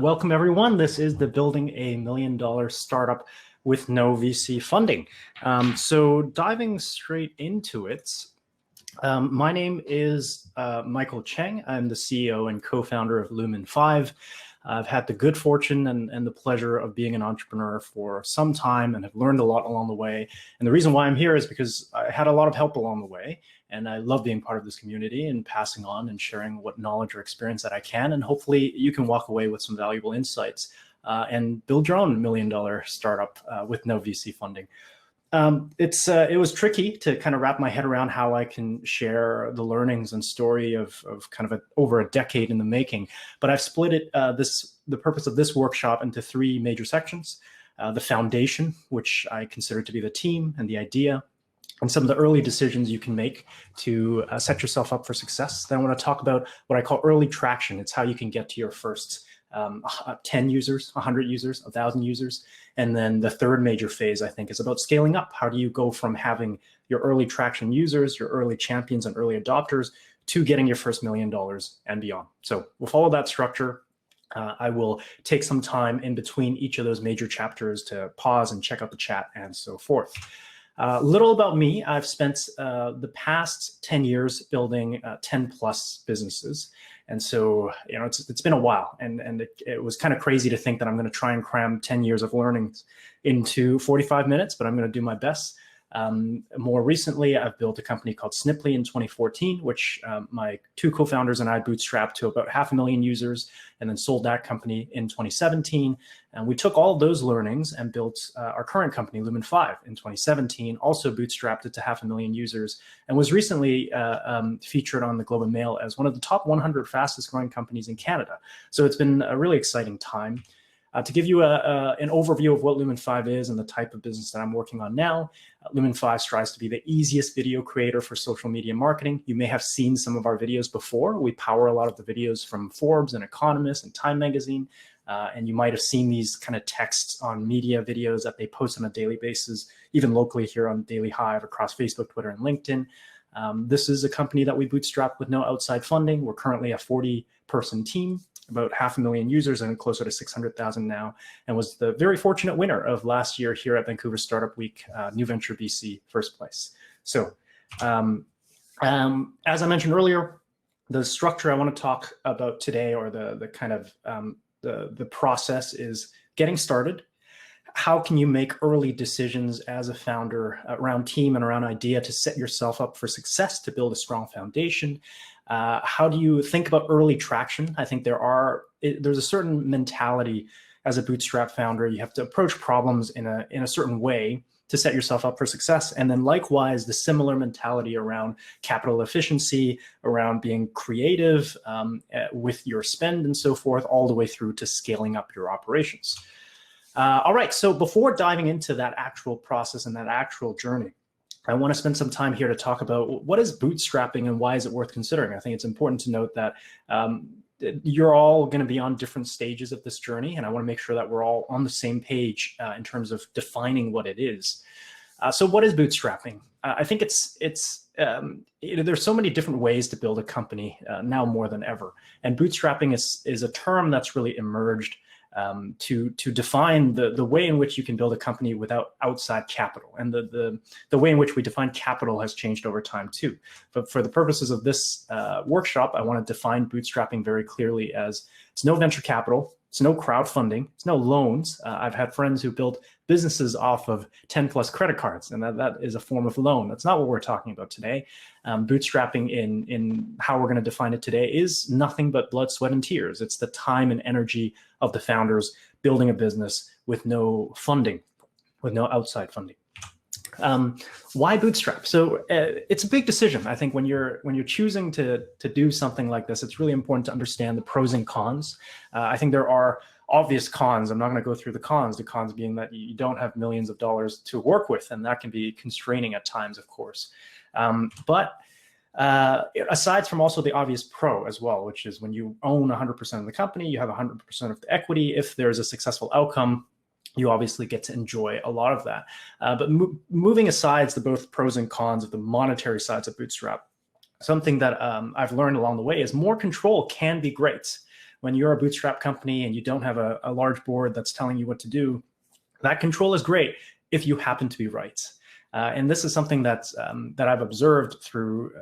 Welcome, everyone. This is the Building a $1 Million Startup with no VC funding. So diving straight into it, my name is Michael Cheng. I'm the CEO and co-founder of Lumen5. I've had the good fortune and the pleasure of being an entrepreneur for some time and have learned a lot along the way. And the reason why I'm here is because I had a lot of help along the way. And I love being part of this community and passing on and sharing what knowledge or experience that I can. And hopefully you can walk away with some valuable insights and build your own $1 million startup with no VC funding. It was tricky to kind of wrap my head around how I can share the learnings and story of kind of over a decade in the making. But I've split it, the purpose of this workshop into three major sections. The foundation, which I consider to be the team and the idea, and some of the early decisions you can make to set yourself up for success. Then I want to talk about what I call early traction. It's how you can get to your first 10 users, 100 users, 1,000 users. And then the third major phase, I think, is about scaling up. How do you go from having your early traction users, your early champions and early adopters to getting your first $1 million and beyond? So we'll follow that structure. I will take some time in between each of those major chapters to pause and check out the chat and so forth. Little about me. I've spent the past 10 years building 10 plus businesses. And so, you know, it's been a while, and it was kind of crazy to think that I'm going to try and cram 10 years of learnings into 45 minutes, but I'm going to do my best. More recently, I've built a company called Sniply in 2014, which my two co-founders and I bootstrapped to about 500,000 users, and then sold that company in 2017. And we took all of those learnings and built our current company, Lumen5, in 2017, also bootstrapped it to 500,000 users, and was recently featured on the Globe and Mail as one of the top 100 fastest growing companies in Canada. So it's been a really exciting time. To give you an overview of what Lumen5 is and the type of business that I'm working on now, Lumen5 strives to be the easiest video creator for social media marketing. You may have seen some of our videos before. We power a lot of the videos from Forbes and Economist and Time Magazine. And you might have seen these kind of texts on media videos that they post on a daily basis, even locally here on Daily Hive, across Facebook, Twitter, and LinkedIn. This is a company that we bootstrapped with no outside funding. We're currently a 40-person team, about 500,000 users, and closer to 600,000 now, and was the very fortunate winner of last year here at Vancouver Startup Week, New Venture BC, first place. So as I mentioned earlier, the structure I want to talk about today, or the kind of the process, is getting started. How can you make early decisions as a founder around team and around idea to set yourself up for success, to build a strong foundation? How do you think about early traction? I think there's a certain mentality as a bootstrap founder. You have to approach problems in a certain way to set yourself up for success. And then likewise, the similar mentality around capital efficiency, around being creative with your spend and so forth, all the way through to scaling up your operations. All right, so before diving into that actual process and that actual journey, I want to spend some time here to talk about what is bootstrapping and why is it worth considering. I think it's important to note that you're all going to be on different stages of this journey, and I want to make sure that we're all on the same page in terms of defining what it is. So what is bootstrapping? I think there's so many different ways to build a company now more than ever, and bootstrapping is a term that's really emerged to define the way in which you can build a company without outside capital. And the way in which we define capital has changed over time too. But for the purposes of this workshop, I want to define bootstrapping very clearly as it's no venture capital, it's no crowdfunding, it's no loans. I've had friends who built businesses off of 10 plus credit cards, and that is a form of loan. That's not what we're talking about today. Bootstrapping in how we're going to define it today is nothing but blood, sweat, and tears. It's the time and energy of the founders building a business with no funding, with no outside funding. Why bootstrap? So it's a big decision. I think when you're choosing to do something like this, it's really important to understand the pros and cons. I think there are obvious cons. I'm not going to go through the cons being that you don't have millions of dollars to work with, and that can be constraining at times, of course. But aside from also the obvious pro as well, which is when you own 100% of the company, you have 100% of the equity. If there's a successful outcome, you obviously get to enjoy a lot of that. But moving aside the both pros and cons of the monetary sides of Bootstrap, something that I've learned along the way is more control can be great. when you're a bootstrap company and you don't have a large board that's telling you what to do, that control is great if you happen to be right. And this is something that I've observed through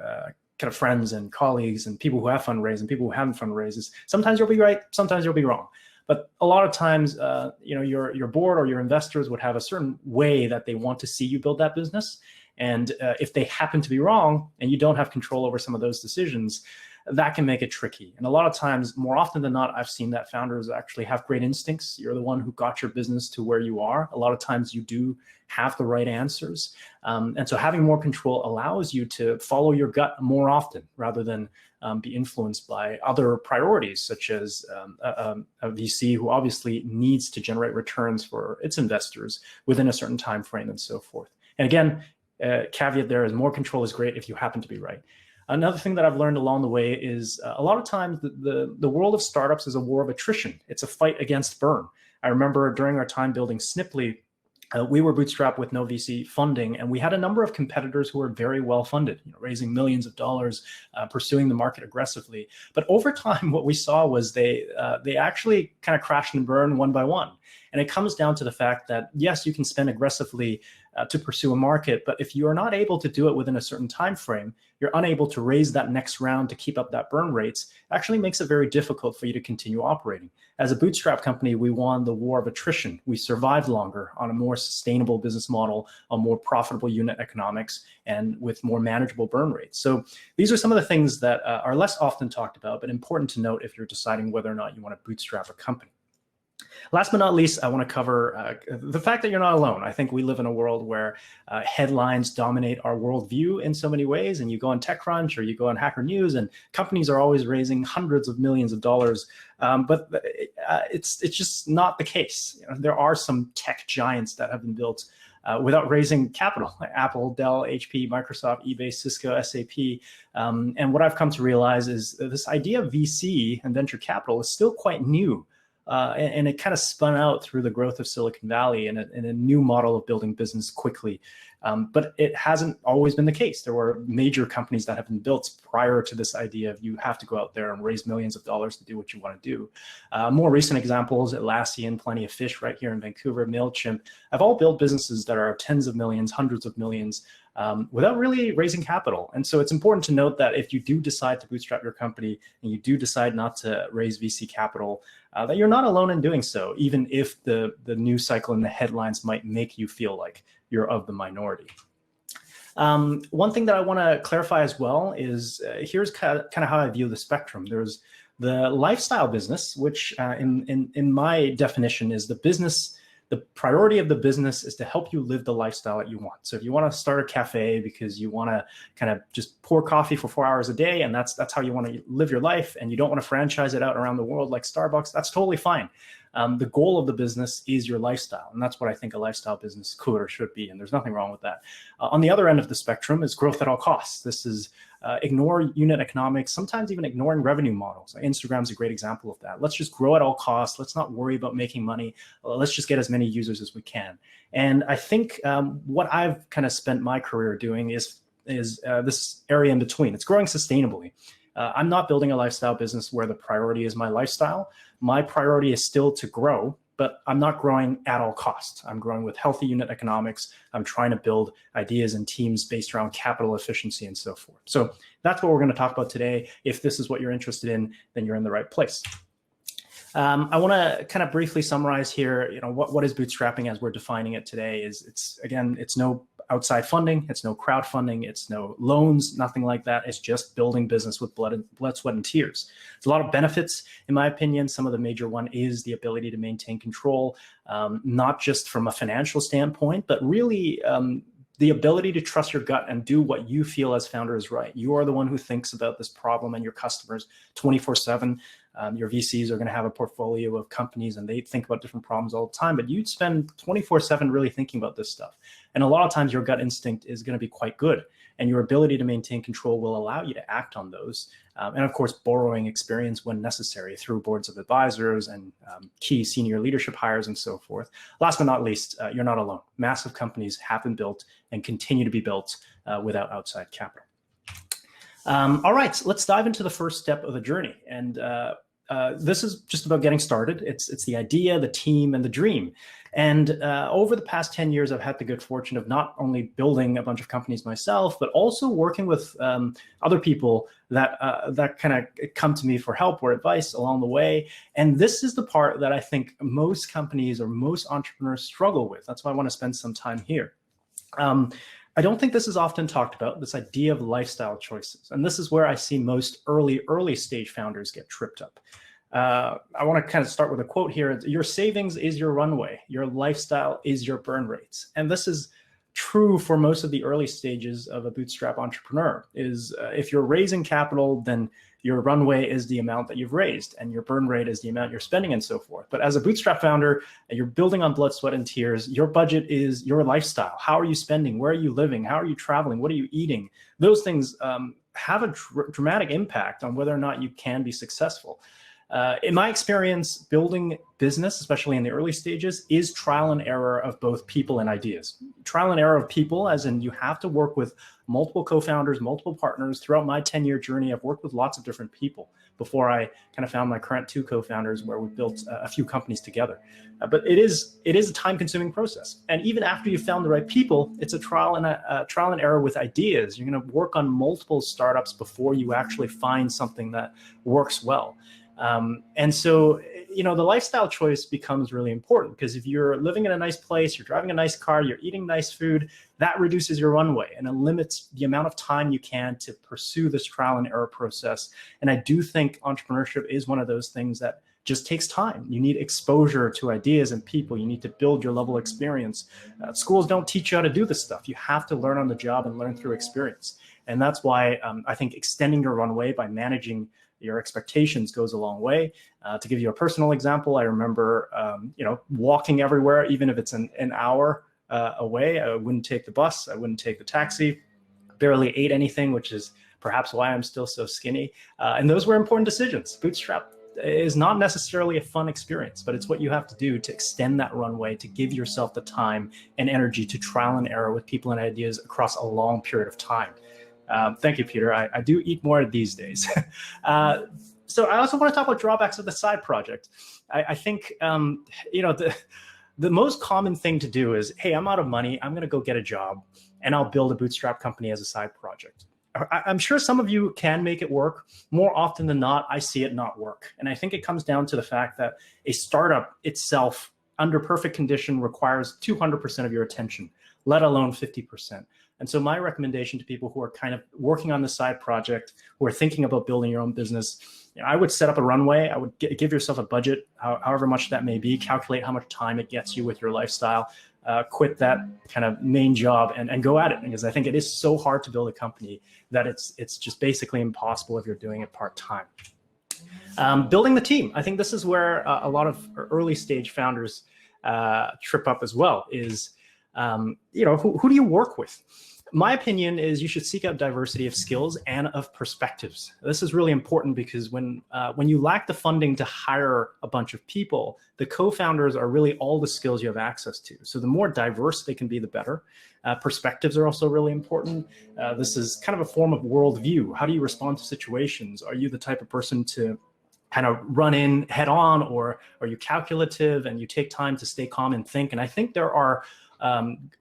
kind of friends and colleagues and people who have fundraised and people who haven't fundraised. Sometimes you'll be right, sometimes you'll be wrong. But a lot of times, your board or your investors would have a certain way that they want to see you build that business. And if they happen to be wrong and you don't have control over some of those decisions, that can make it tricky. And a lot of times, more often than not, I've seen that founders actually have great instincts. You're the one who got your business to where you are. A lot of times you do have the right answers. And so having more control allows you to follow your gut more often rather than be influenced by other priorities, such as a VC who obviously needs to generate returns for its investors within a certain time frame and so forth. And again, caveat there is more control is great if you happen to be right. Another thing that I've learned along the way is a lot of times the world of startups is a war of attrition. It's a fight against burn. I remember during our time building Snipply, we were bootstrapped with no VC funding, and we had a number of competitors who were very well funded, raising millions of dollars, pursuing the market aggressively. But over time, what we saw was they actually kind of crashed and burned one by one. And it comes down to the fact that, yes, you can spend aggressively to pursue a market, but if you are not able to do it within a certain time frame, you're unable to raise that next round to keep up that burn rates, it actually makes it very difficult for you to continue operating. As a bootstrap company, we won the war of attrition. We survived longer on a more sustainable business model, on more profitable unit economics, and with more manageable burn rates. So these are some of the things that are less often talked about, but important to note if you're deciding whether or not you want to bootstrap a company. Last but not least, I want to cover the fact that you're not alone. I think we live in a world where headlines dominate our worldview in so many ways. And you go on TechCrunch or you go on Hacker News, and companies are always raising hundreds of millions of dollars. But it's just not the case. There are some tech giants that have been built without raising capital, like Apple, Dell, HP, Microsoft, eBay, Cisco, SAP. And what I've come to realize is this idea of VC and venture capital is still quite new. And it kind of spun out through the growth of Silicon Valley and a new model of building business quickly. But it hasn't always been the case. There were major companies that have been built prior to this idea of you have to go out there and raise millions of dollars to do what you want to do. More recent examples, Atlassian, Plenty of Fish right here in Vancouver, MailChimp, have all built businesses that are tens of millions, hundreds of millions, without really raising capital. And so it's important to note that if you do decide to bootstrap your company and you do decide not to raise VC capital, that you're not alone in doing so, even if the news cycle and the headlines might make you feel like you're of the minority. One thing that I want to clarify as well is here's kind of how I view the spectrum. There's the lifestyle business, which in my definition is the business. The priority of the business is to help you live the lifestyle that you want. So if you want to start a cafe because you want to kind of just pour coffee for 4 hours a day, and that's how you want to live your life, and you don't want to franchise it out around the world like Starbucks, that's totally fine. The goal of the business is your lifestyle, and that's what I think a lifestyle business could or should be, and there's nothing wrong with that. On the other end of the spectrum is growth at all costs. This is ignore unit economics, sometimes even ignoring revenue models. Instagram's a great example of that. Let's just grow at all costs. Let's not worry about making money. Let's just get as many users as we can. And I think what I've kind of spent my career doing is this area in between. It's growing sustainably. I'm not building a lifestyle business where the priority is my lifestyle. My priority is still to grow, but I'm not growing at all costs. I'm growing with healthy unit economics. I'm trying to build ideas and teams based around capital efficiency and so forth. So that's what we're going to talk about today. If this is what you're interested in, then you're in the right place. I want to kind of briefly summarize here, what is bootstrapping as we're defining it today is it's no outside funding, it's no crowdfunding, it's no loans, nothing like that. It's just building business with blood, sweat, and tears. There's a lot of benefits, in my opinion. Some of the major one is the ability to maintain control, not just from a financial standpoint, but really the ability to trust your gut and do what you feel as founder is right. You are the one who thinks about this problem and your customers 24/7. Your VCs are going to have a portfolio of companies and they think about different problems all the time, but you'd spend 24/7 really thinking about this stuff. And a lot of times your gut instinct is going to be quite good, and your ability to maintain control will allow you to act on those. And of course, borrowing experience when necessary through boards of advisors and key senior leadership hires and so forth. Last but not least, you're not alone. Massive companies have been built and continue to be built without outside capital. All right, let's dive into the first step of the journey. And this is just about getting started. It's the idea, the team, and the dream. And over the past 10 years, I've had the good fortune of not only building a bunch of companies myself, but also working with other people that kind of come to me for help or advice along the way. And this is the part that I think most companies or most entrepreneurs struggle with. That's why I want to spend some time here. I don't think this is often talked about, this idea of lifestyle choices. And this is where I see most early stage founders get tripped up. I want to kind of start with a quote here. Your savings is your runway. Your lifestyle is your burn rates. And this is true for most of the early stages of a bootstrap entrepreneur. Is if you're raising capital, then your runway is the amount that you've raised and your burn rate is the amount you're spending and so forth. But as a bootstrap founder, you're building on blood, sweat, and tears. Your budget is your lifestyle. How are you spending? Where are you living? How are you traveling? What are you eating? Those things have a dramatic impact on whether or not you can be successful. In my experience, building business, especially in the early stages, is trial and error of both people and ideas. Trial and error of people, as in you have to work with multiple co-founders, multiple partners. Throughout my 10-year journey, I've worked with lots of different people before I kind of found my current 2 co-founders where we built a few companies together. But it is a time-consuming process. And even after you've found the right people, it's a trial and error with ideas. You're going to work on multiple startups before you actually find something that works well. And so, the lifestyle choice becomes really important because if you're living in a nice place, you're driving a nice car, you're eating nice food, that reduces your runway and it limits the amount of time you can to pursue this trial and error process. And I do think entrepreneurship is one of those things that just takes time. You need exposure to ideas and people. You need to build your level of experience. Schools don't teach you how to do this stuff. You have to learn on the job and learn through experience. And that's why I think extending your runway by managing your expectations goes a long way. To give you a personal example, I remember, walking everywhere, even if it's an hour away. I wouldn't take the bus. I wouldn't take the taxi. Barely ate anything, which is perhaps why I'm still so skinny. And those were important decisions. Bootstrap is not necessarily a fun experience, but it's what you have to do to extend that runway, to give yourself the time and energy to trial and error with people and ideas across a long period of time. Thank you, Peter. I do eat more these days. So I also want to talk about drawbacks of the side project. I think, the most common thing to do is, hey, I'm out of money. I'm going to go get a job and I'll build a bootstrap company as a side project. I'm sure some of you can make it work. More often than not, I see it not work. And I think it comes down to the fact that a startup itself, under perfect condition, requires 200% of your attention, let alone 50%. And so my recommendation to people who are kind of working on the side project, who are thinking about building your own business, I would set up a runway. I would give yourself a budget, however much that may be, calculate how much time it gets you with your lifestyle, quit that kind of main job and go at it. Because I think it is so hard to build a company that it's just basically impossible if you're doing it part-time. Building the team. I think this is where a lot of early stage founders trip up as well is, who do you work with? My opinion is you should seek out diversity of skills and of perspectives. This is really important because when you lack the funding to hire a bunch of people, the co-founders are really all the skills you have access to. So the more diverse they can be, the better. Perspectives are also really important. This is kind of a form of worldview. How do you respond to situations? Are you the type of person to kind of run in head on, or are you calculative and you take time to stay calm and think? And I think there are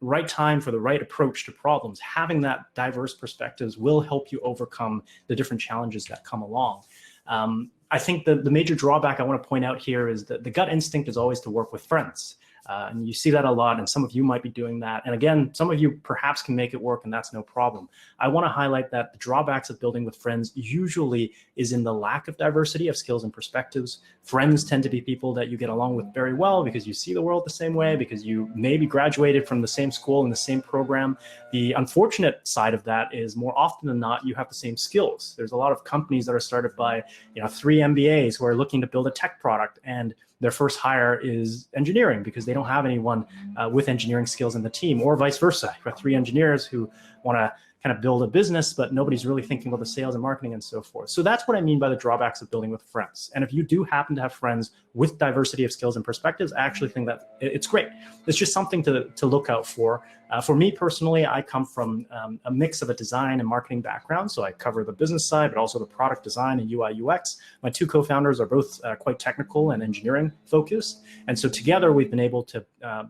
right time for the right approach to problems. Having that diverse perspectives will help you overcome the different challenges that come along. I think the major drawback I want to point out here is that the gut instinct is always to work with friends. And you see that a lot, and some of you might be doing that. And again, some of you perhaps can make it work, and that's no problem. I want to highlight that the drawbacks of building with friends usually is in the lack of diversity of skills and perspectives. Friends tend to be people that you get along with very well because you see the world the same way, because you maybe graduated from the same school in the same program. The unfortunate side of that is more often than not, you have the same skills. There's a lot of companies that are started by 3 MBAs who are looking to build a tech product, and their first hire is engineering because they don't have anyone with engineering skills in the team, or vice versa. You've got 3 engineers who want to kind of build a business, but nobody's really thinking about the sales and marketing and so forth. So that's what I mean by the drawbacks of building with friends. And if you do happen to have friends with diversity of skills and perspectives, I actually think that it's great. It's just something to look out for. For me personally, I come from a mix of a design and marketing background. So I cover the business side, but also the product design and UI UX. My two co-founders are both quite technical and engineering focused. And so together we've been able to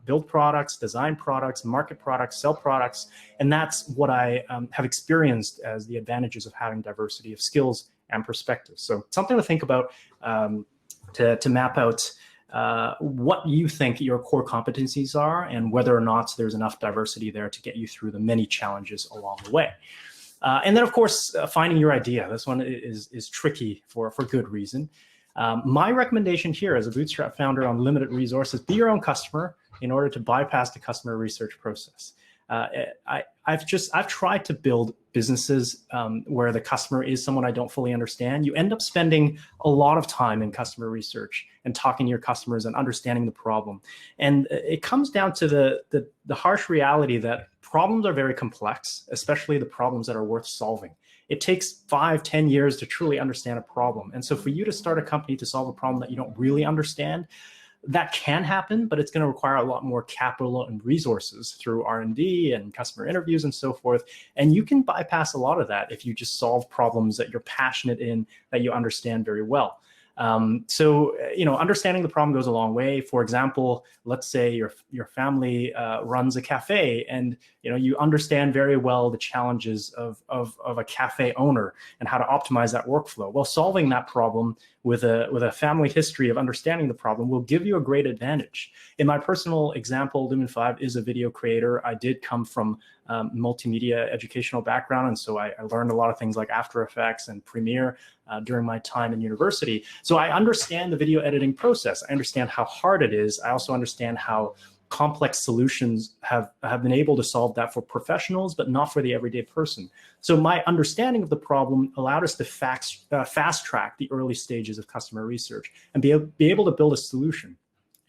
build products, design products, market products, sell products. And that's what I have experienced as the advantages of having diversity of skills and perspectives. So something to think about to map out what you think your core competencies are and whether or not there's enough diversity there to get you through the many challenges along the way. And then, of course, finding your idea. This one is tricky for good reason. My recommendation here as a bootstrap founder on limited resources, be your own customer in order to bypass the customer research process. I've tried to build businesses where the customer is someone I don't fully understand. You end up spending a lot of time in customer research and talking to your customers and understanding the problem. And it comes down to the harsh reality that problems are very complex, especially the problems that are worth solving. It takes 5-10 years to truly understand a problem. And so for you to start a company to solve a problem that you don't really understand, that can happen, but it's going to require a lot more capital and resources through R&D and customer interviews and so forth. And you can bypass a lot of that if you just solve problems that you're passionate in, that you understand very well. So, understanding the problem goes a long way. For example, let's say your family runs a cafe, and you understand very well the challenges of a cafe owner and how to optimize that workflow. Well, solving that problem with a family history of understanding the problem will give you a great advantage. In my personal example, Lumen5 is a video creator. I did come from multimedia educational background, and so I learned a lot of things like After Effects and Premiere during my time in university. So I understand the video editing process. I understand how hard it is. I also understand how complex solutions have been able to solve that for professionals, but not for the everyday person. So my understanding of the problem allowed us to fast track the early stages of customer research and be able to build a solution.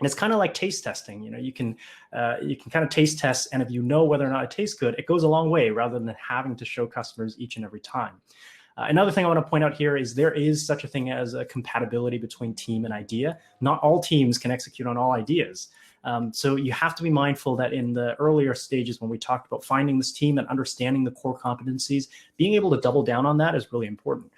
And it's kind of like taste testing. You can kind of taste test, and if you know whether or not it tastes good, it goes a long way rather than having to show customers each and every time. Another thing I want to point out here is there is such a thing as a compatibility between team and idea. Not all teams can execute on all ideas. So you have to be mindful that in the earlier stages when we talked about finding this team and understanding the core competencies, being able to double down on that is really important.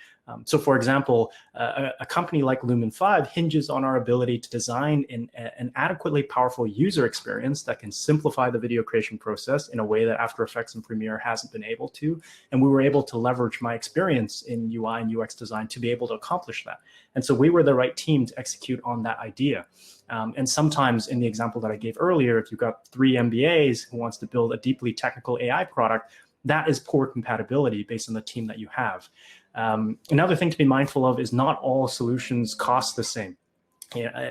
So for example, a company like Lumen5 hinges on our ability to design an adequately powerful user experience that can simplify the video creation process in a way that After Effects and Premiere hasn't been able to. And we were able to leverage my experience in UI and UX design to be able to accomplish that. And so we were the right team to execute on that idea. And sometimes in the example that I gave earlier, if you've got 3 MBAs who wants to build a deeply technical AI product, that is poor compatibility based on the team that you have. Another thing to be mindful of is not all solutions cost the same.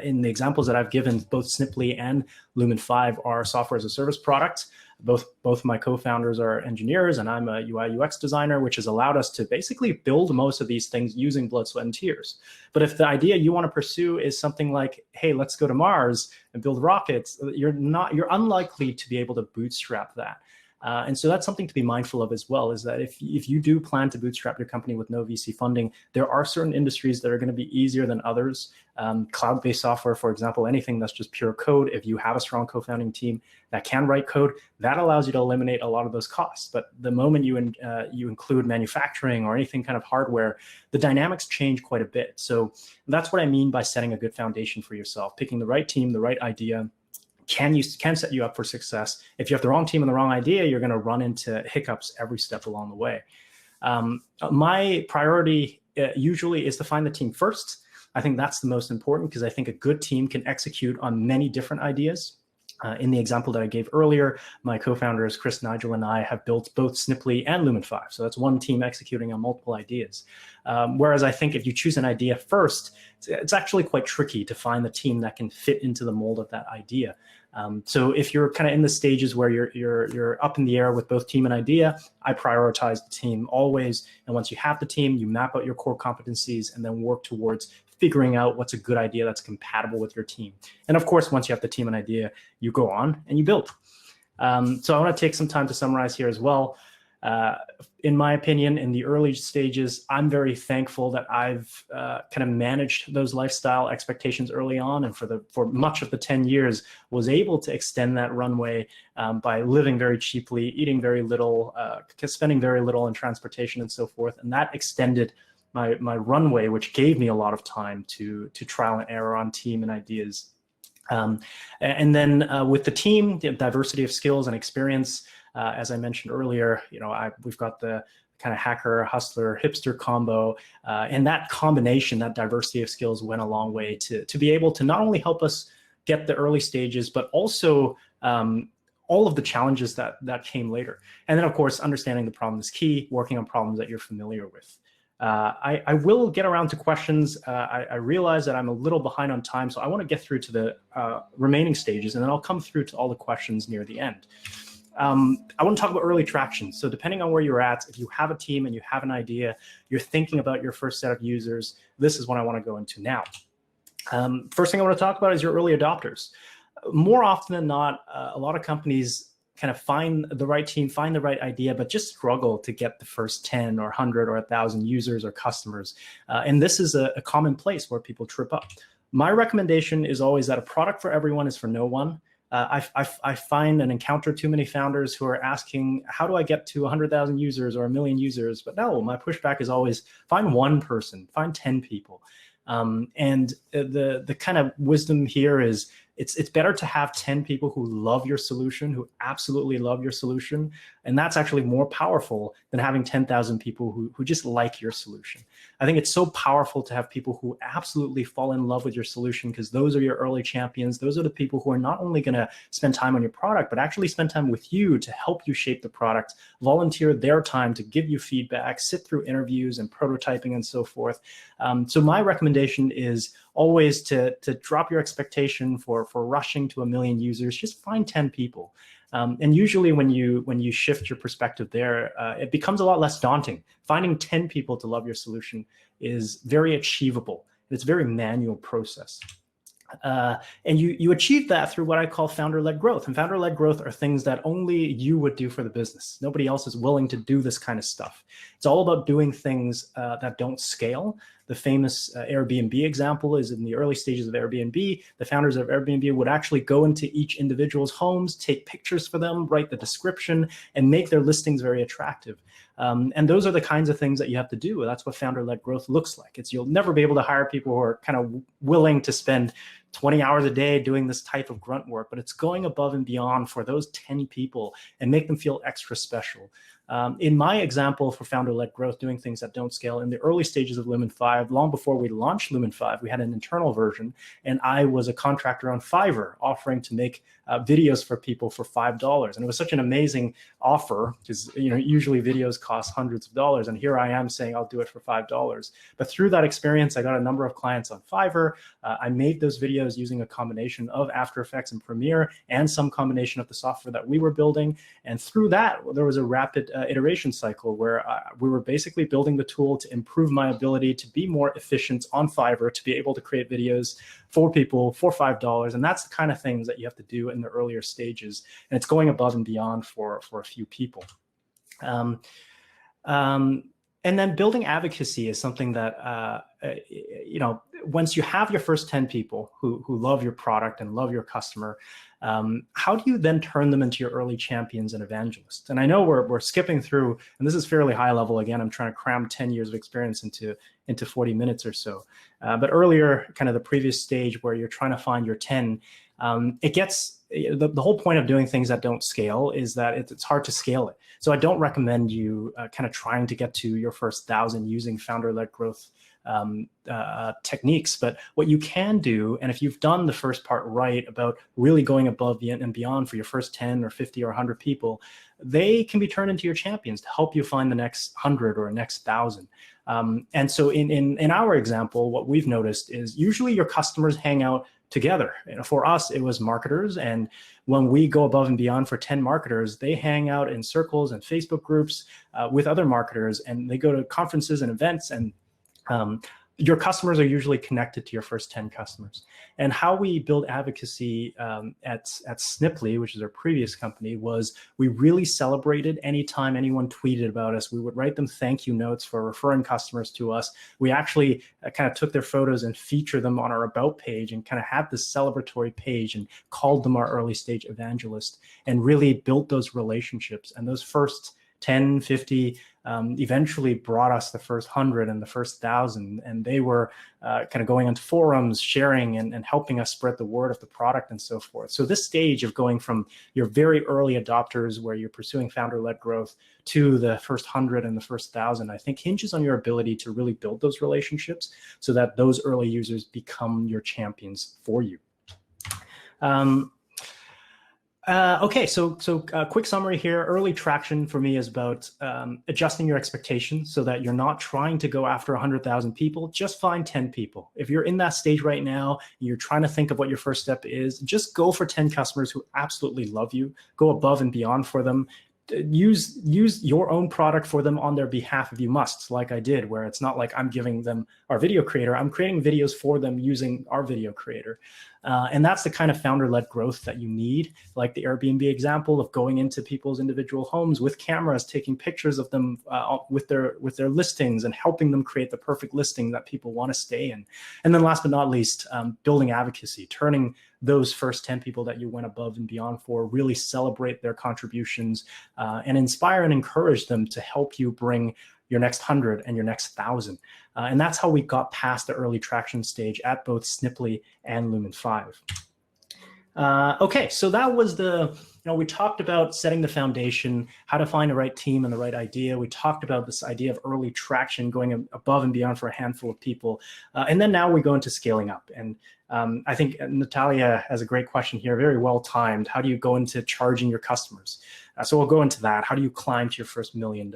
In the examples that I've given, both Sniply and Lumen5 are software as a service products. Both my co-founders are engineers, and I'm a UI UX designer, which has allowed us to basically build most of these things using blood, sweat, and tears. But if the idea you want to pursue is something like, hey, let's go to Mars and build rockets, you're unlikely to be able to bootstrap that. And so that's something to be mindful of as well, is that if you do plan to bootstrap your company with no VC funding, there are certain industries that are going to be easier than others. Cloud-based software, for example, anything that's just pure code, if you have a strong co-founding team that can write code, that allows you to eliminate a lot of those costs. But the moment you include manufacturing or anything kind of hardware, the dynamics change quite a bit. So that's what I mean by setting a good foundation for yourself, picking the right team, the right idea, can set you up for success. If you have the wrong team and the wrong idea, you're going to run into hiccups every step along the way. My priority usually is to find the team first. I think that's the most important because I think a good team can execute on many different ideas. In the example that I gave earlier, my co-founders, Chris, Nigel, and I have built both Sniply and Lumen5. So that's one team executing on multiple ideas. Whereas I think if you choose an idea first, it's actually quite tricky to find the team that can fit into the mold of that idea. So if you're kind of in the stages where you're up in the air with both team and idea, I prioritize the team always. And once you have the team, you map out your core competencies and then work towards figuring out what's a good idea that's compatible with your team. And of course, once you have the team and idea, you go on and you build. So I want to take some time to summarize here as well. In my opinion, in the early stages, I'm very thankful that I've kind of managed those lifestyle expectations early on, and for much of the 10 years was able to extend that runway by living very cheaply, eating very little, spending very little in transportation and so forth, and that extended my runway, which gave me a lot of time to trial and error on team and ideas. And then with the team, the diversity of skills and experience. As I mentioned earlier, we've got the kind of hacker, hustler, hipster combo, and that combination, that diversity of skills went a long way to be able to not only help us get the early stages, but also all of the challenges that came later. And then, of course, understanding the problem is key, working on problems that you're familiar with. I will get around to questions. I realize that I'm a little behind on time, so I want to get through to the remaining stages, and then I'll come through to all the questions near the end. I want to talk about early traction. So depending on where you're at, if you have a team and you have an idea, you're thinking about your first set of users, this is what I want to go into now. First thing I want to talk about is your early adopters. More often than not, a lot of companies kind of find the right team, find the right idea, but just struggle to get the first 10 or 100 or 1,000 users or customers. And this is a common place where people trip up. My recommendation is always that a product for everyone is for no one. I find and encounter too many founders who are asking, how do I get to 100,000 users or 1 million users? But no, my pushback is always find one person, find 10 people. And the kind of wisdom here is it's better to have 10 people who love your solution, who absolutely love your solution. And that's actually more powerful than having 10,000 people who just like your solution. I think it's so powerful to have people who absolutely fall in love with your solution, because those are your early champions. Those are the people who are not only going to spend time on your product, but actually spend time with you to help you shape the product, volunteer their time to give you feedback, sit through interviews and prototyping and so forth. So my recommendation is always to drop your expectation for rushing to 1 million users. Just find 10 people. And usually when you shift your perspective there, it becomes a lot less daunting. Finding 10 people to love your solution is very achievable. It's a very manual process. And you achieve that through what I call founder-led growth. And founder-led growth are things that only you would do for the business. Nobody else is willing to do this kind of stuff. It's all about doing things that don't scale. The famous Airbnb example is in the early stages of Airbnb. The founders of Airbnb would actually go into each individual's homes, take pictures for them, write the description, and make their listings very attractive. And those are the kinds of things that you have to do. That's what founder-led growth looks like. You'll never be able to hire people who are kind of willing to spend 20 hours a day doing this type of grunt work, but it's going above and beyond for those 10 people and make them feel extra special. In my example for founder-led growth, doing things that don't scale, in the early stages of Lumen5, long before we launched Lumen5, we had an internal version, and I was a contractor on Fiverr offering to make videos for people for $5. And it was such an amazing offer, because usually videos cost hundreds of dollars, and here I am saying I'll do it for $5. But through that experience, I got a number of clients on Fiverr. I made those videos using a combination of After Effects and Premiere and some combination of the software that we were building. And through that, there was a rapid iteration cycle where we were basically building the tool to improve my ability to be more efficient on Fiverr, to be able to create videos for people for $5. And that's the kind of things that you have to do in the earlier stages. And it's going above and beyond for a few people. And then building advocacy is something that, once you have your first 10 people who love your product and love your customer, how do you then turn them into your early champions and evangelists? And I know we're skipping through, and this is fairly high level. Again, I'm trying to cram 10 years of experience into 40 minutes or so. But earlier, kind of the previous stage where you're trying to find your 10, it gets, the whole point of doing things that don't scale is that it's hard to scale it. So I don't recommend you kind of trying to get to your first 1,000 using founder-led growth techniques. But what you can do, and if you've done the first part right about really going above and beyond for your first 10 or 50 or 100 people, they can be turned into your champions to help you find the next 100 or next 1,000. And so in our example, what we've noticed is usually your customers hang out together. For us, it was marketers. And when we go above and beyond for 10 marketers, they hang out in circles and Facebook groups with other marketers, and they go to conferences and events. And your customers are usually connected to your first 10 customers. And how we build advocacy at Sniply, which is our previous company, was we really celebrated anytime anyone tweeted about us. We would write them thank you notes for referring customers to us. We actually kind of took their photos and feature them on our About page and kind of had this celebratory page and called them our early stage evangelist and really built those relationships. And those first 10, 50 eventually brought us the first 100 and the first 1,000. And they were kind of going into forums, sharing and helping us spread the word of the product and so forth. So this stage of going from your very early adopters where you're pursuing founder-led growth to the first 100 and the first 1,000, I think hinges on your ability to really build those relationships so that those early users become your champions for you. Okay, so quick summary here. Early traction for me is about adjusting your expectations so that you're not trying to go after 100,000 people. Just find 10 people. If you're in that stage right now, you're trying to think of what your first step is, just go for 10 customers who absolutely love you. Go above and beyond for them. Use your own product for them on their behalf if you must, like I did, where it's not like I'm giving them our video creator. I'm creating videos for them using our video creator. And that's the kind of founder-led growth that you need, like the Airbnb example of going into people's individual homes with cameras, taking pictures of them with their listings and helping them create the perfect listing that people want to stay in. And then last but not least, building advocacy, turning those first 10 people that you went above and beyond for, really celebrate their contributions and inspire and encourage them to help you bring your next 100 and your next 1,000. And that's how we got past the early traction stage at both Sniply and Lumen5. Okay, so that was we talked about setting the foundation, how to find the right team and the right idea. We talked about this idea of early traction, going above and beyond for a handful of people. And then now we go into scaling up. And I think Natalia has a great question here, very well timed. How do you go into charging your customers? So we'll go into that. How do you climb to your first $1 million?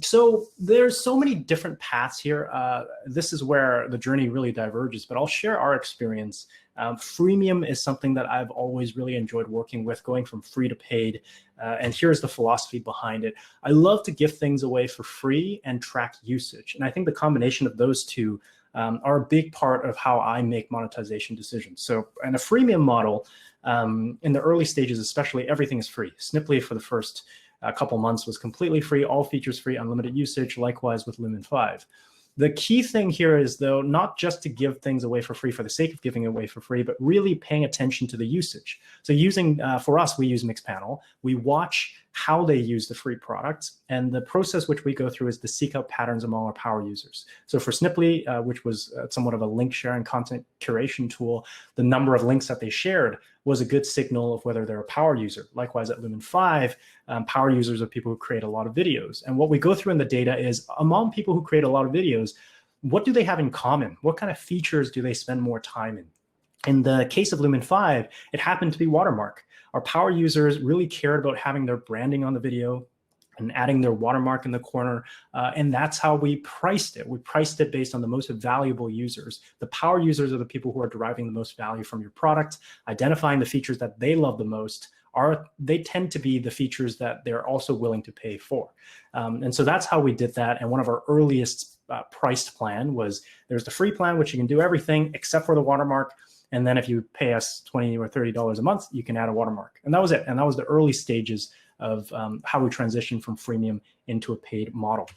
So there's so many different paths here. This is where the journey really diverges, but I'll share our experience. Freemium is something that I've always really enjoyed working with, going from free to paid. And here's the philosophy behind it. I love to give things away for free and track usage. And I think the combination of those two are a big part of how I make monetization decisions. So in a freemium model, in the early stages especially, everything is free. Sniply for the first couple months was completely free, all features free, unlimited usage, likewise with Lumen5. The key thing here is, though, not just to give things away for free for the sake of giving away for free, but really paying attention to the usage. So using, for us, we use Mixpanel. We watch how they use the free products, and the process which we go through is to seek out patterns among our power users. So for Sniply, which was somewhat of a link sharing content curation tool, the number of links that they shared was a good signal of whether they're a power user. Likewise at Lumen5, power users are people who create a lot of videos. And what we go through in the data is among people who create a lot of videos, what do they have in common? What kind of features do they spend more time in? In the case of Lumen5, it happened to be watermark. Our power users really cared about having their branding on the video and adding their watermark in the corner. And that's how we priced it. We priced it based on the most valuable users. The power users are the people who are deriving the most value from your product, identifying the features that they love the most. They tend to be the features that they're also willing to pay for. And so that's how we did that. And one of our earliest priced plan was there's the free plan, which you can do everything except for the watermark. And then if you pay us $20 or $30 a month, you can add a watermark. And that was it. And that was the early stages of how we transitioned from freemium into a paid model.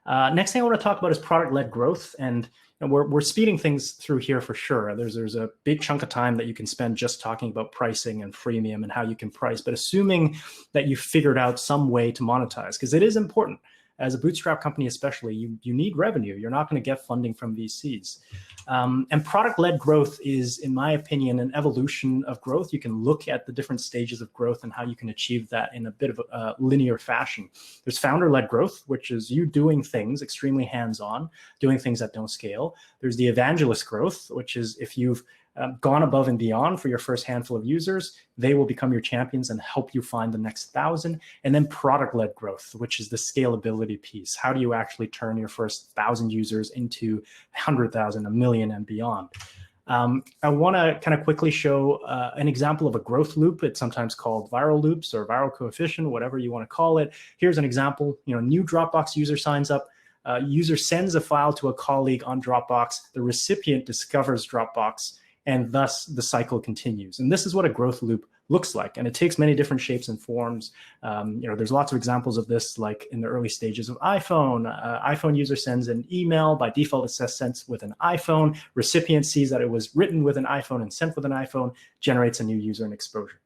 Next thing I want to talk about is product-led growth. And we're speeding things through here for sure. There's a big chunk of time that you can spend just talking about pricing and freemium and how you can price, but assuming that you figured out some way to monetize, because it is important. As a bootstrap company especially, you need revenue. You're not going to get funding from VCs. And product-led growth is, in my opinion, an evolution of growth. You can look at the different stages of growth and how you can achieve that in a bit of a linear fashion. There's founder-led growth, which is you doing things extremely hands-on, doing things that don't scale. There's the evangelist growth, which is if you've gone above and beyond for your first handful of users, they will become your champions and help you find the next 1,000. And then product-led growth, which is the scalability piece. How do you actually turn your first 1,000 users into 100,000, 1 million, and beyond? I want to kind of quickly show an example of a growth loop. It's sometimes called viral loops or viral coefficient, whatever you want to call it. Here's an example. New Dropbox user signs up. User sends a file to a colleague on Dropbox, the recipient discovers Dropbox, and thus the cycle continues. And this is what a growth loop looks like. And it takes many different shapes and forms. There's lots of examples of this, like in the early stages of iPhone. iPhone user sends an email. By default, it says sent with an iPhone. Recipient sees that it was written with an iPhone and sent with an iPhone, generates a new user and exposure.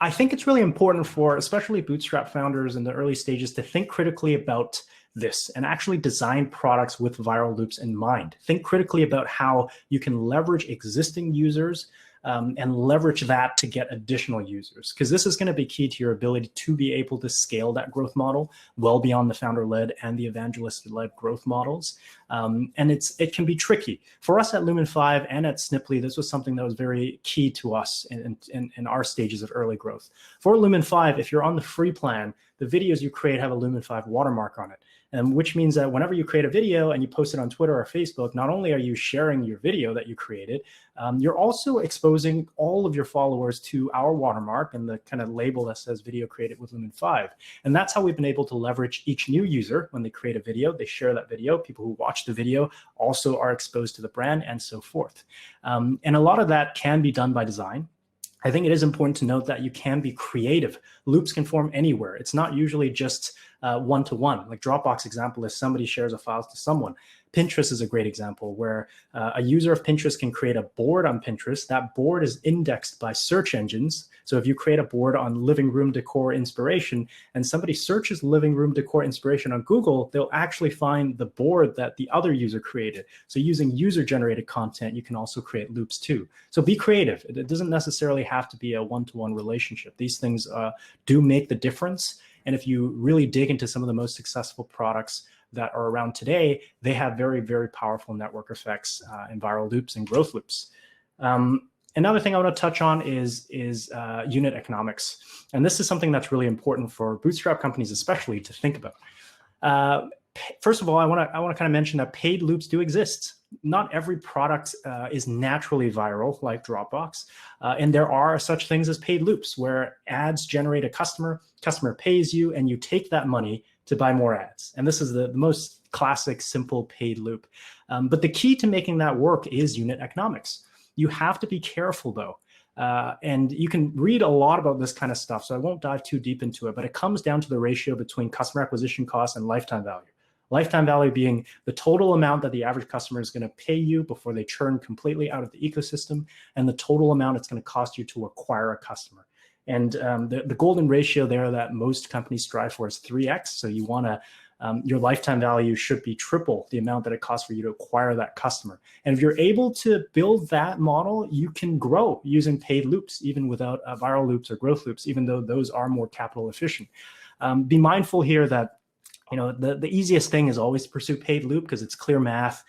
I think it's really important for especially bootstrap founders in the early stages to think critically about this and actually design products with viral loops in mind. Think critically about how you can leverage existing users and leverage that to get additional users, because this is going to be key to your ability to be able to scale that growth model well beyond the founder-led and the evangelist-led growth models. And it can be tricky. For us at Lumen5 and at Snipply, this was something that was very key to us in our stages of early growth. For Lumen5, if you're on the free plan, the videos you create have a Lumen5 watermark on it. Which means that whenever you create a video and you post it on Twitter or Facebook, not only are you sharing your video that you created, you're also exposing all of your followers to our watermark and the kind of label that says video created with Lumen5. And that's how we've been able to leverage each new user. When they create a video, they share that video. People who watch the video also are exposed to the brand and so forth. And a lot of that can be done by design. I think it is important to note that you can be creative. Loops can form anywhere. It's not usually just one-to-one. Like Dropbox example is somebody shares a file to someone. Pinterest is a great example where a user of Pinterest can create a board on Pinterest. That board is indexed by search engines. So if you create a board on living room decor inspiration and somebody searches living room decor inspiration on Google, they'll actually find the board that the other user created. So using user-generated content, you can also create loops too. So be creative. It doesn't necessarily have to be a one-to-one relationship. These things do make the difference. And if you really dig into some of the most successful products that are around today, they have very, very powerful network effects and viral loops and growth loops. Another thing I want to touch on is unit economics. And this is something that's really important for bootstrap companies especially to think about. First of all, I want to kind of mention that paid loops do exist. Not every product is naturally viral like Dropbox. And there are such things as paid loops where ads generate a customer pays you, and you take that money to buy more ads. And this is the most classic, simple paid loop. But the key to making that work is unit economics. You have to be careful though. And you can read a lot about this kind of stuff, so I won't dive too deep into it, but it comes down to the ratio between customer acquisition cost and lifetime value. Lifetime value being the total amount that the average customer is going to pay you before they churn completely out of the ecosystem, and the total amount it's going to cost you to acquire a customer. And the golden ratio there that most companies strive for is 3x. So you want to, your lifetime value should be triple the amount that it costs for you to acquire that customer. And if you're able to build that model, you can grow using paid loops, even without viral loops or growth loops, even though those are more capital efficient. Be mindful here that the easiest thing is always to pursue paid loop because it's clear math.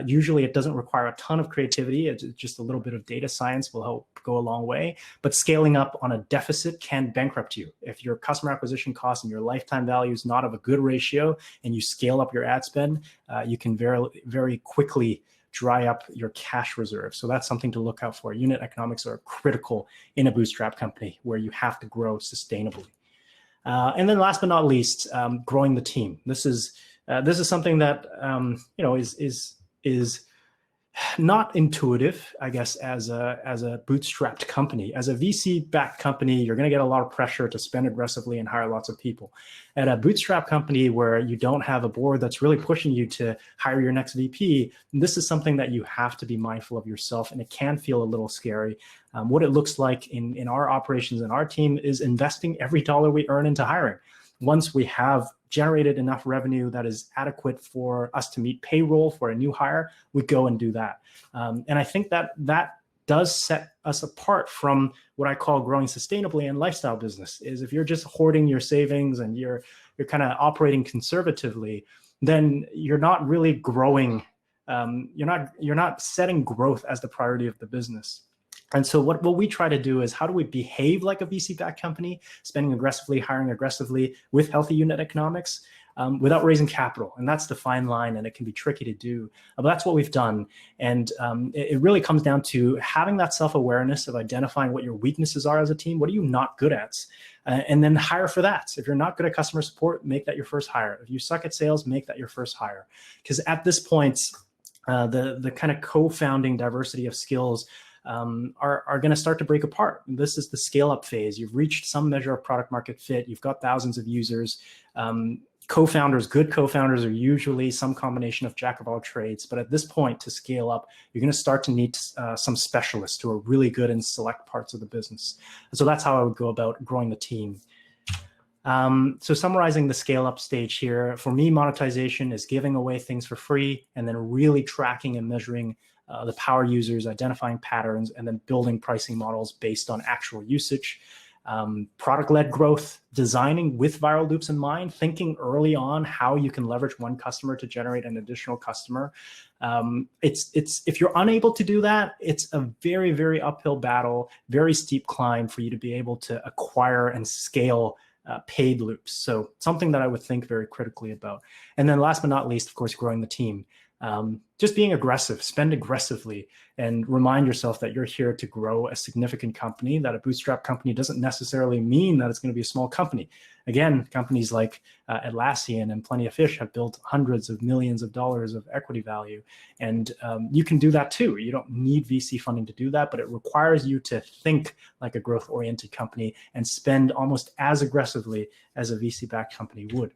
Usually it doesn't require a ton of creativity. It's just a little bit of data science will help go a long way. But scaling up on a deficit can bankrupt you. If your customer acquisition cost and your lifetime value is not of a good ratio and you scale up your ad spend, you can very, very quickly dry up your cash reserve. So that's something to look out for. Unit economics are critical in a bootstrap company where you have to grow sustainably. And then last but not least, growing the team. This is something that is not intuitive, I guess, as a bootstrapped company. As a VC-backed company, you're going to get a lot of pressure to spend aggressively and hire lots of people. At a bootstrap company where you don't have a board that's really pushing you to hire your next VP, this is something that you have to be mindful of yourself, and it can feel a little scary. What it looks like in our operations and our team is investing every dollar we earn into hiring. Once we have generated enough revenue that is adequate for us to meet payroll for a new hire, we go and do that. And I think that does set us apart from what I call growing sustainably in lifestyle business. Is if you're just hoarding your savings and you're kind of operating conservatively, then you're not really growing. You're not setting growth as the priority of the business. And so what we try to do is how do we behave like a VC-backed company, spending aggressively, hiring aggressively with healthy unit economics, without raising capital. And that's the fine line, and it can be tricky to do. But that's what we've done. And it really comes down to having that self-awareness of identifying what your weaknesses are as a team. What are you not good at? And then hire for that. If you're not good at customer support, make that your first hire. If you suck at sales, make that your first hire. Because at this point, the kind of co-founding diversity of skills are going to start to break apart. And this is the scale-up phase. You've reached some measure of product market fit. You've got thousands of users. Co-founders, good co-founders, are usually some combination of jack of all trades. But at this point, to scale up, you're going to start to need some specialists who are really good in select parts of the business. And so that's how I would go about growing the team. So summarizing the scale-up stage here, for me, monetization is giving away things for free and then really tracking and measuring the power users, identifying patterns, and then building pricing models based on actual usage. Product-led growth, designing with viral loops in mind, thinking early on how you can leverage one customer to generate an additional customer. If you're unable to do that, it's a very, very uphill battle, very steep climb for you to be able to acquire and scale paid loops. So something that I would think very critically about. And then last but not least, of course, growing the team. Just being aggressive, spend aggressively, and remind yourself that you're here to grow a significant company, that a bootstrap company doesn't necessarily mean that it's going to be a small company. Again, companies like Atlassian and Plenty of Fish have built hundreds of millions of dollars of equity value. And you can do that too. You don't need VC funding to do that, but it requires you to think like a growth-oriented company and spend almost as aggressively as a VC-backed company would.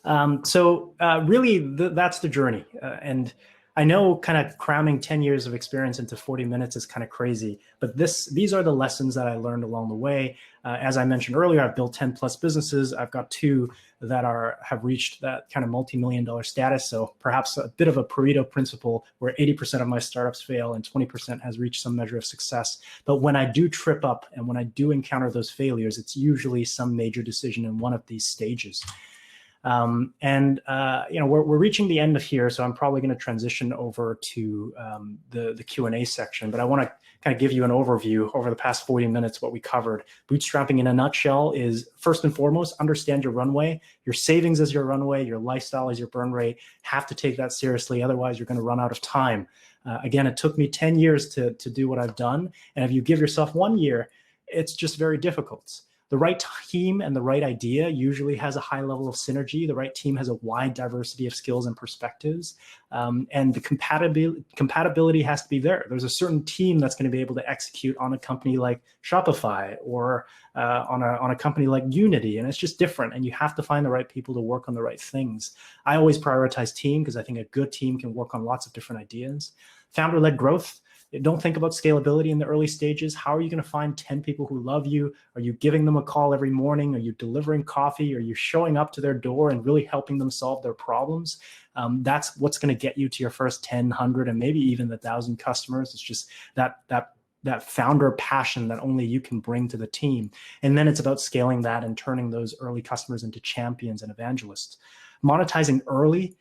Really, that's the journey. And I know kind of cramming 10 years of experience into 40 minutes is kind of crazy, but these are the lessons that I learned along the way. As I mentioned earlier, I've built 10 plus businesses. I've got 2 that have reached that kind of multi-million-dollar status. So perhaps a bit of a Pareto principle where 80% of my startups fail and 20% has reached some measure of success. But when I do trip up and when I do encounter those failures, it's usually some major decision in one of these stages. We're reaching the end of here, so I'm probably going to transition over to the Q&A section. But I want to kind of give you an overview over the past 40 minutes what we covered. Bootstrapping in a nutshell is, first and foremost, understand your runway. Your savings is your runway. Your lifestyle is your burn rate. Have to take that seriously. Otherwise, you're going to run out of time. Again, it took me 10 years to do what I've done. And if you give yourself 1 year, it's just very difficult. The right team and the right idea usually has a high level of synergy. The right team has a wide diversity of skills and perspectives. And the compatibility has to be there. There's a certain team that's going to be able to execute on a company like Shopify or on a company like Unity. And it's just different. And you have to find the right people to work on the right things. I always prioritize team because I think a good team can work on lots of different ideas. Founder-led growth. Don't think about scalability in the early stages. How are you going to find 10 people who love you? Are you giving them a call every morning? Are you delivering coffee? Are you showing up to their door and really helping them solve their problems? That's what's going to get you to your first 10, 100, and maybe even 1,000 customers. It's just that founder passion that only you can bring to the team. And then it's about scaling that and turning those early customers into champions and evangelists. Monetizing early.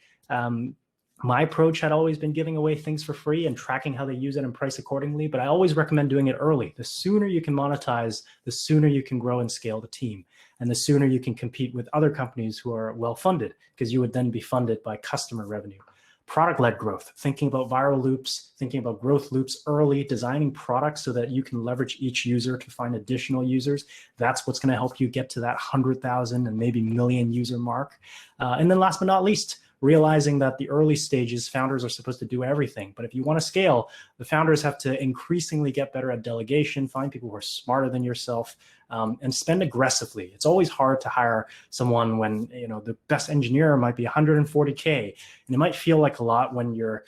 My approach had always been giving away things for free and tracking how they use it and price accordingly, but I always recommend doing it early. The sooner you can monetize, the sooner you can grow and scale the team. And the sooner you can compete with other companies who are well-funded, because you would then be funded by customer revenue. Product-led growth, thinking about viral loops, thinking about growth loops early, designing products so that you can leverage each user to find additional users. That's what's going to help you get to that 100,000 and maybe million user mark. And then last but not least, realizing that the early stages, founders are supposed to do everything. But if you want to scale, the founders have to increasingly get better at delegation, find people who are smarter than yourself, and spend aggressively. It's always hard to hire someone when the best engineer might be 140K. And it might feel like a lot when you're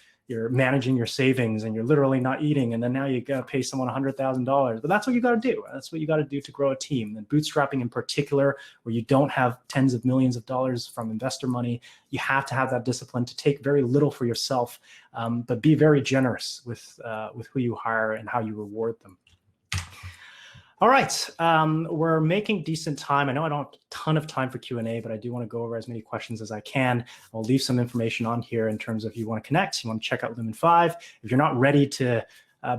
managing your savings and you're literally not eating, and then now you got to pay someone $100,000. But that's what you got to do. That's what you got to do to grow a team. And bootstrapping in particular, where you don't have tens of millions of dollars from investor money, you have to have that discipline to take very little for yourself, but be very generous with who you hire and how you reward them. All right, we're making decent time. I know I don't have a ton of time for Q&A, but I do want to go over as many questions as I can. I'll leave some information on here in terms of if you want to connect, you want to check out Lumen5. If you're not ready to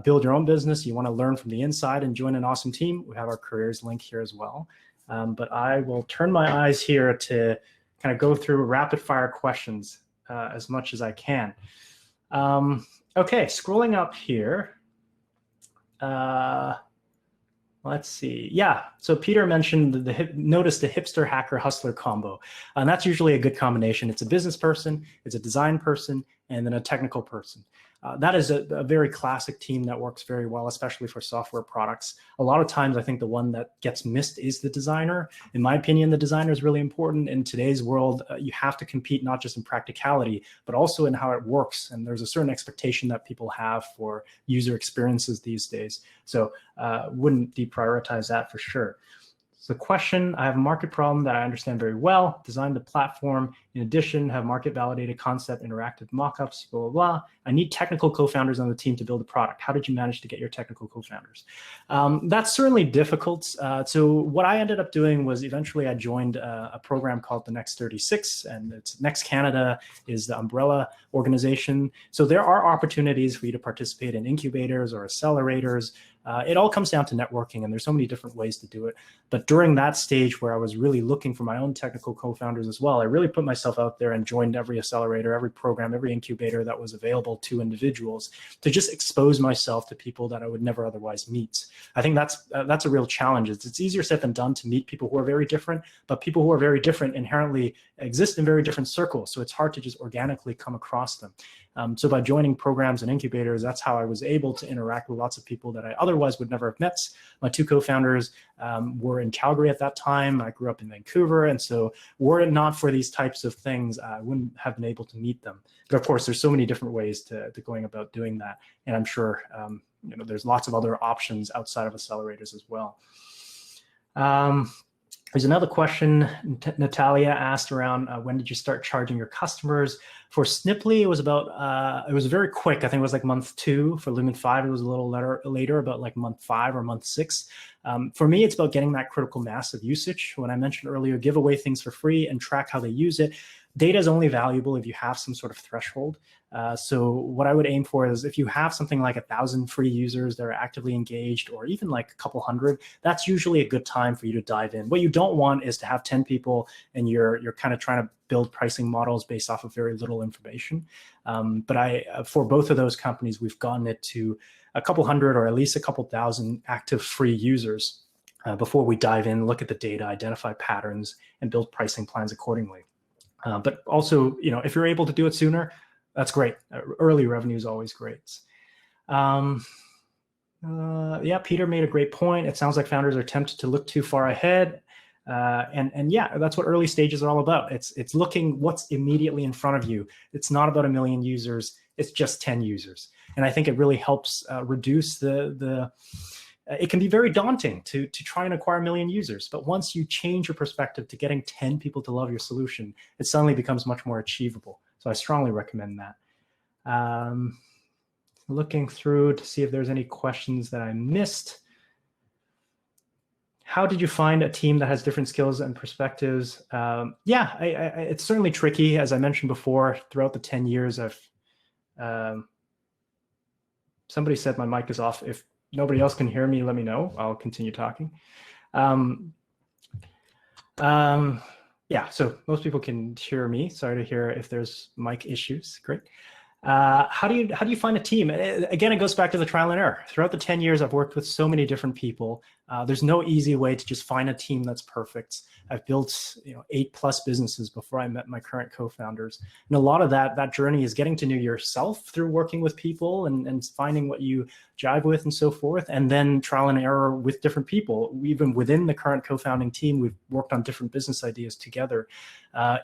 build your own business, you want to learn from the inside and join an awesome team, we have our careers link here as well. But I will turn my eyes here to kind of go through rapid fire questions as much as I can. Okay, scrolling up here. Let's see. Yeah, so Peter mentioned notice the hipster hacker hustler combo. And that's usually a good combination. It's a business person, it's a design person, and then a technical person. That is a very classic team that works very well, especially for software products. A lot of times, I think the one that gets missed is the designer. In my opinion, the designer is really important. In today's world, you have to compete not just in practicality, but also in how it works. And there's a certain expectation that people have for user experiences these days. So wouldn't deprioritize that for sure. So the question, I have a market problem that I understand very well, designed the platform. In addition, have market validated concept, interactive mockups, blah, blah, blah. I need technical co-founders on the team to build a product. How did you manage to get your technical co-founders? That's certainly difficult. So what I ended up doing was eventually I joined a program called the Next 36, and it's Next Canada is the umbrella organization. So there are opportunities for you to participate in incubators or accelerators. It all comes down to networking, and there's so many different ways to do it. But during that stage where I was really looking for my own technical co-founders as well, I really put myself out there and joined every accelerator, every program, every incubator that was available to individuals to just expose myself to people that I would never otherwise meet. I think that's a real challenge. It's easier said than done to meet people who are very different, but people who are very different inherently exist in very different circles. So it's hard to just organically come across them. So by joining programs and incubators, that's how I was able to interact with lots of people that I otherwise would never have met. My two co-founders were in Calgary at that time. I grew up in Vancouver. And so were it not for these types of things, I wouldn't have been able to meet them. But of course, there's so many different ways to going about doing that. And I'm sure there's lots of other options outside of accelerators as well. There's another question Natalia asked around when did you start charging your customers? For Snipply, it was about, it was very quick. I think it was like month 2. For Lumen5, it was a little later, about like month 5 or month 6. For me, it's about getting that critical mass of usage. When I mentioned earlier, give away things for free and track how they use it. Data is only valuable if you have some sort of threshold. So what I would aim for is if you have something like 1,000 free users that are actively engaged, or even like a couple hundred, that's usually a good time for you to dive in. What you don't want is to have 10 people and you're kind of trying to build pricing models based off of very little information. But for both of those companies, we've gotten it to a couple hundred or at least a couple thousand active free users before we dive in, look at the data, identify patterns, and build pricing plans accordingly. But also, if you're able to do it sooner, that's great. Early revenue is always great. Yeah, Peter made a great point. It sounds like founders are tempted to look too far ahead. And yeah, that's what early stages are all about. It's looking what's immediately in front of you. It's not about 1 million users. It's just 10 users. And I think it really helps reduce it can be very daunting to try and acquire 1 million users. But once you change your perspective to getting 10 people to love your solution, it suddenly becomes much more achievable. So I strongly recommend that. Looking through to see if there's any questions that I missed. How did you find a team that has different skills and perspectives? Yeah, it's certainly tricky. As I mentioned before, throughout the 10 years, somebody said my mic is off. If nobody else can hear me, let me know. I'll continue talking. Yeah, so most people can hear me. Sorry to hear if there's mic issues. Great. How do you find a team? Again, it goes back to the trial and error. Throughout the 10 years, I've worked with so many different people. There's no easy way to just find a team that's perfect. I've built 8+ businesses before I met my current co-founders. And a lot of that journey is getting to know yourself through working with people and finding what you jive with and so forth. And then trial and error with different people. Even within the current co-founding team, we've worked on different business ideas together.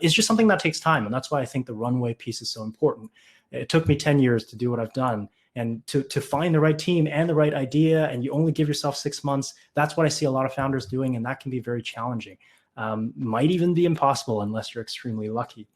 It's just something that takes time. And that's why I think the runway piece is so important. It took me 10 years to do what I've done. And to find the right team and the right idea, and you only give yourself 6 months, that's what I see a lot of founders doing, and that can be very challenging. Might even be impossible unless you're extremely lucky.